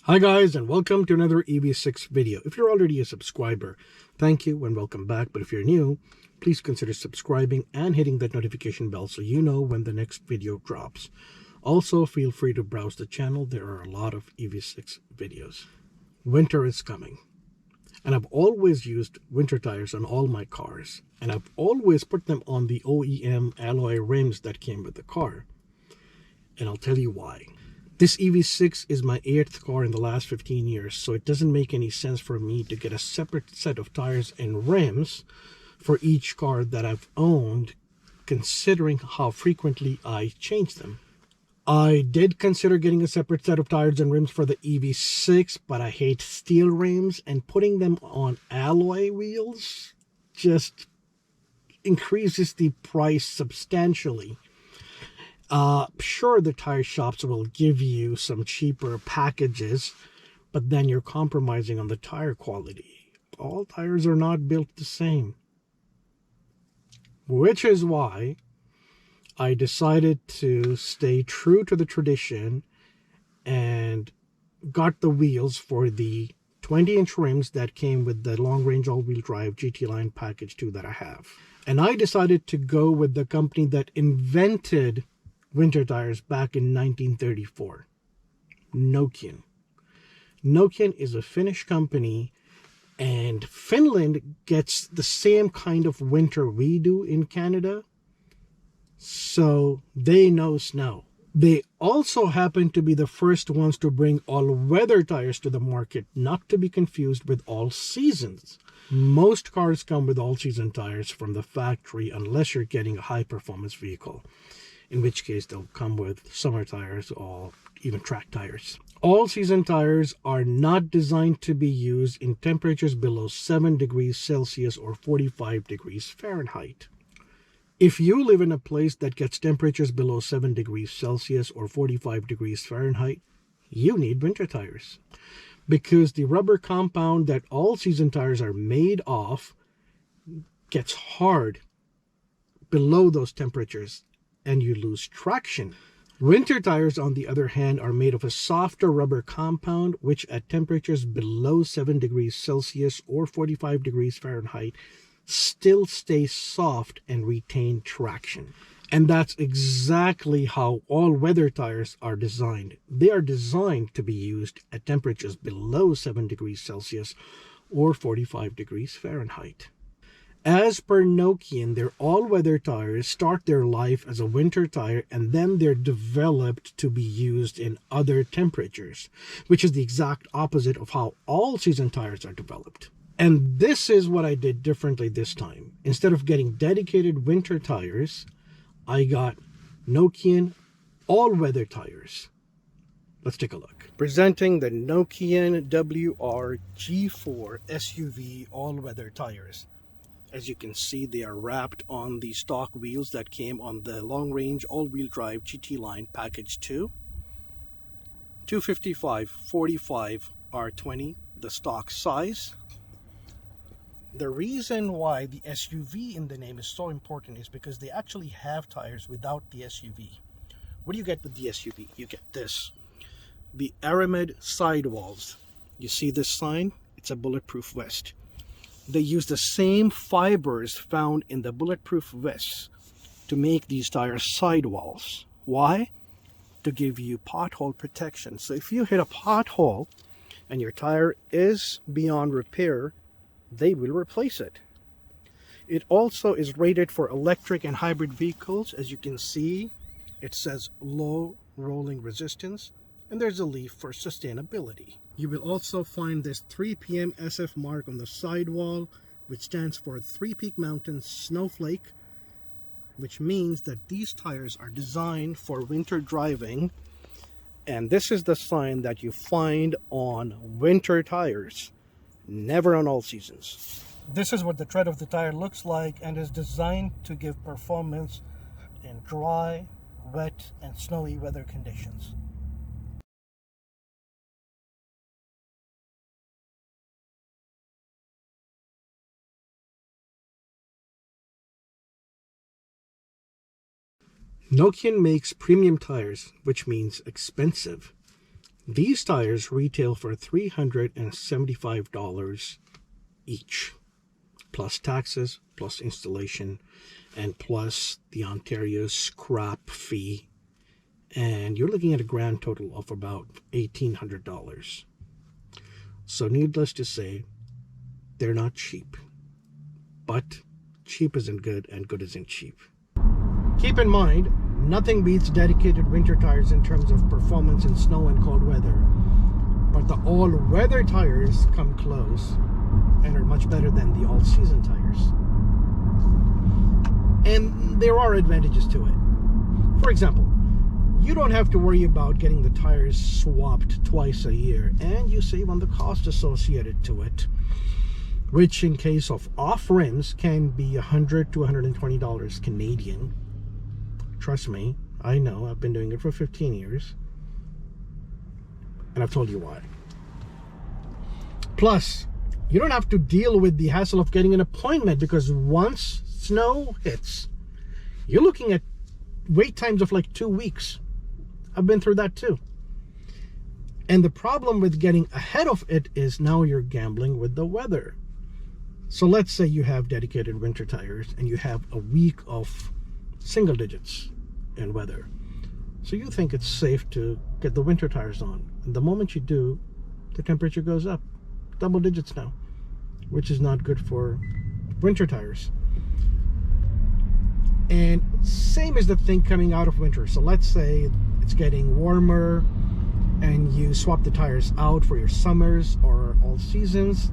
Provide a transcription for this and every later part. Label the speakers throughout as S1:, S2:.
S1: Hi guys, and welcome to another EV6 video. If you're already a subscriber, thank you and welcome back. But if you're new, please consider subscribing and hitting that notification bell so you know when the next video drops. Also, feel free to browse the channel. There are a lot of EV6 videos. Winter is coming, and I've always used winter tires on all my cars, and I've always put them on the OEM alloy rims that came with the car. And I'll tell you why. This EV6 is my 8th car in the last 15 years, so it doesn't make any sense for me to get a separate set of tires and rims for each car that I've owned, considering how frequently I change them. I did consider getting a separate set of tires and rims for the EV6, but I hate steel rims, and putting them on alloy wheels just increases the price substantially. Sure, the tire shops will give you some cheaper packages, but then you're compromising on the tire quality. All tires are not built the same. Which is why I decided to stay true to the tradition and got the wheels for the 20-inch rims that came with the long-range all-wheel drive GT Line Package 2 that I have. And I decided to go with the company that invented winter tires back in 1934, Nokian. Nokian is a Finnish company, and Finland gets the same kind of winter we do in Canada, so they know snow. They also happen to be the first ones to bring all-weather tires to the market, not to be confused with all seasons. Most cars come with all-season tires from the factory unless you're getting a high-performance vehicle, in which case they'll come with summer tires or even track tires. All-season tires are not designed to be used in temperatures below 7 degrees Celsius or 45 degrees Fahrenheit. If you live in a place that gets temperatures below 7 degrees Celsius or 45 degrees Fahrenheit, you need winter tires, because the rubber compound that all-season tires are made of gets hard below those temperatures, and you lose traction. Winter tires, on the other hand, are made of a softer rubber compound, which at temperatures below 7 degrees Celsius or 45 degrees Fahrenheit still stay soft and retain traction. And that's exactly how all-weather tires are designed. They are designed to be used at temperatures below 7 degrees Celsius or 45 degrees Fahrenheit. As per Nokian, their all-weather tires start their life as a winter tire, and then they're developed to be used in other temperatures, which is the exact opposite of how all-season tires are developed. And this is what I did differently this time. Instead of getting dedicated winter tires, I got Nokian all-weather tires. Let's take a look. Presenting the Nokian WR G4 SUV all-weather tires. As you can see, they are wrapped on the stock wheels that came on the long-range all-wheel drive GT Line Package 2. 255/45 R20, the stock size. The reason why the SUV in the name is so important is because they actually have tires without the SUV. What do you get with the SUV? You get this. The Aramid sidewalls. You see this sign? It's a bulletproof vest. They use the same fibers found in the bulletproof vests to make these tires sidewalls. Why? To give you pothole protection. So if you hit a pothole and your tire is beyond repair, they will replace it. It also is rated for electric and hybrid vehicles. As you can see, it says low rolling resistance, and there's a leaf for sustainability. You will also find this 3 PM SF mark on the sidewall, which stands for Three Peak Mountain Snowflake, which means that these tires are designed for winter driving. And this is the sign that you find on winter tires, never on all seasons. This is what the tread of the tire looks like, and is designed to give performance in dry, wet, and snowy weather conditions. Nokian makes premium tires, which means expensive. These tires retail for $375 each, plus taxes, plus installation, and plus the Ontario scrap fee. And you're looking at a grand total of about $1,800. So needless to say, they're not cheap. But cheap isn't good and good isn't cheap. Keep in mind, nothing beats dedicated winter tires in terms of performance in snow and cold weather. But the all-weather tires come close and are much better than the all-season tires. And there are advantages to it. For example, you don't have to worry about getting the tires swapped twice a year, and you save on the cost associated to it, which in case of off rims can be $100 to $120 Canadian. Trust me, I know, I've been doing it for 15 years, and I've told you why. Plus, you don't have to deal with the hassle of getting an appointment, because once snow hits, you're looking at wait times of like 2 weeks. I've been through that too. And the problem with getting ahead of it is now you're gambling with the weather. So let's say you have dedicated winter tires and you have a week of single digits in weather. So you think it's safe to get the winter tires on. And the moment you do, the temperature goes up. Double digits now, which is not good for winter tires. And same is the thing coming out of winter. So let's say it's getting warmer and you swap the tires out for your summers or all seasons,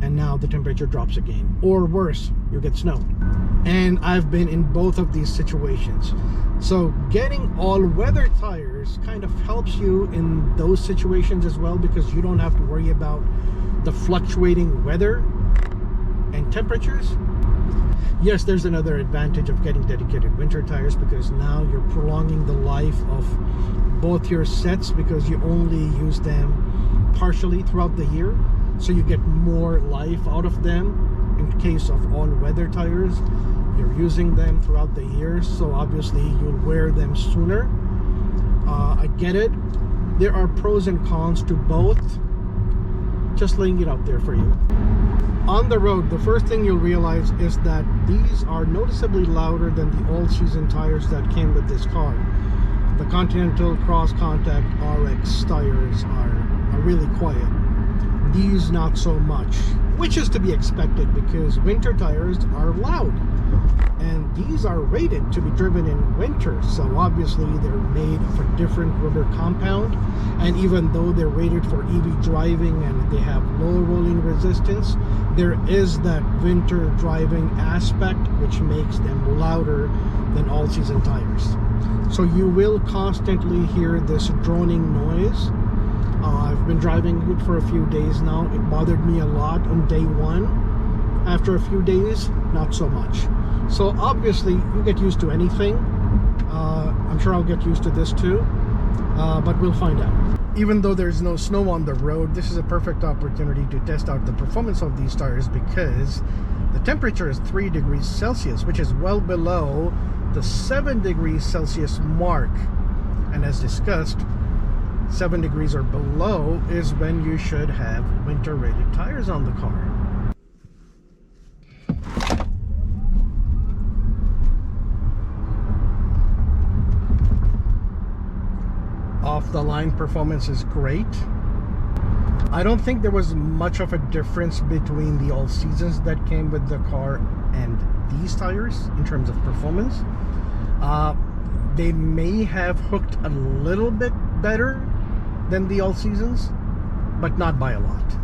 S1: and now the temperature drops again, or worse, you get snow. And I've been in both of these situations. So getting all-weather tires kind of helps you in those situations as well, because you don't have to worry about the fluctuating weather and temperatures. Yes, there's another advantage of getting dedicated winter tires, because now you're prolonging the life of both your sets, because you only use them partially throughout the year, so you get more life out of them. In case of all-weather tires, you're using them throughout the year, so obviously you'll wear them sooner. I get it. There are pros and cons to both. Just laying it out there for you. On the road, the first thing you'll realize is that these are noticeably louder than the all-season tires that came with this car. The Continental Cross Contact RX tires are really quiet. These not so much, which is to be expected because winter tires are loud. And these are rated to be driven in winter, so obviously they're made of a different rubber compound. And even though they're rated for EV driving and they have low rolling resistance, there is that winter driving aspect which makes them louder than all-season tires. So you will constantly hear this droning noise. I've been driving it for a few days now. It bothered me a lot on day one. After a few days, not so much. So obviously you get used to anything. I'm sure I'll get used to this too, but we'll find out. Even though there's no snow on the road, this is a perfect opportunity to test out the performance of these tires, because the temperature is 3 degrees Celsius, which is well below the 7 degrees Celsius mark. And as discussed, 7 degrees or below is when you should have winter rated tires on the car. Off the line performance is great. I don't think there was much of a difference between the all seasons that came with the car and these tires in terms of performance. They may have hooked a little bit better than the all seasons, but not by a lot.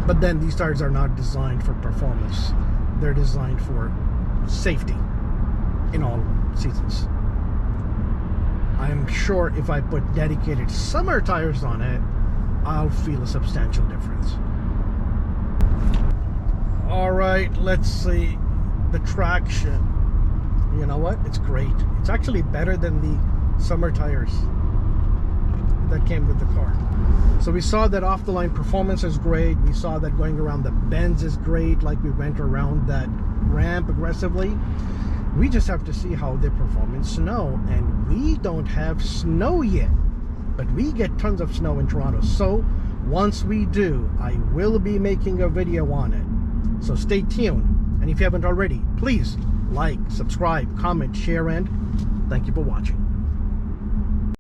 S1: But then these tires are not designed for performance. They're designed for safety in all seasons. I'm sure if I put dedicated summer tires on it, I'll feel a substantial difference. All right, let's see the traction. You know what? It's great. It's actually better than the summer tires that came with the car. So we saw that off the line performance is great. We saw that going around the bends is great, like we went around that ramp aggressively. We just have to see how they perform in snow, and we don't have snow yet. but we get tons of snow in Toronto. So once we do, I will be making a video on it. So stay tuned. And if you haven't already, please like, subscribe, comment, share, and thank you for watching.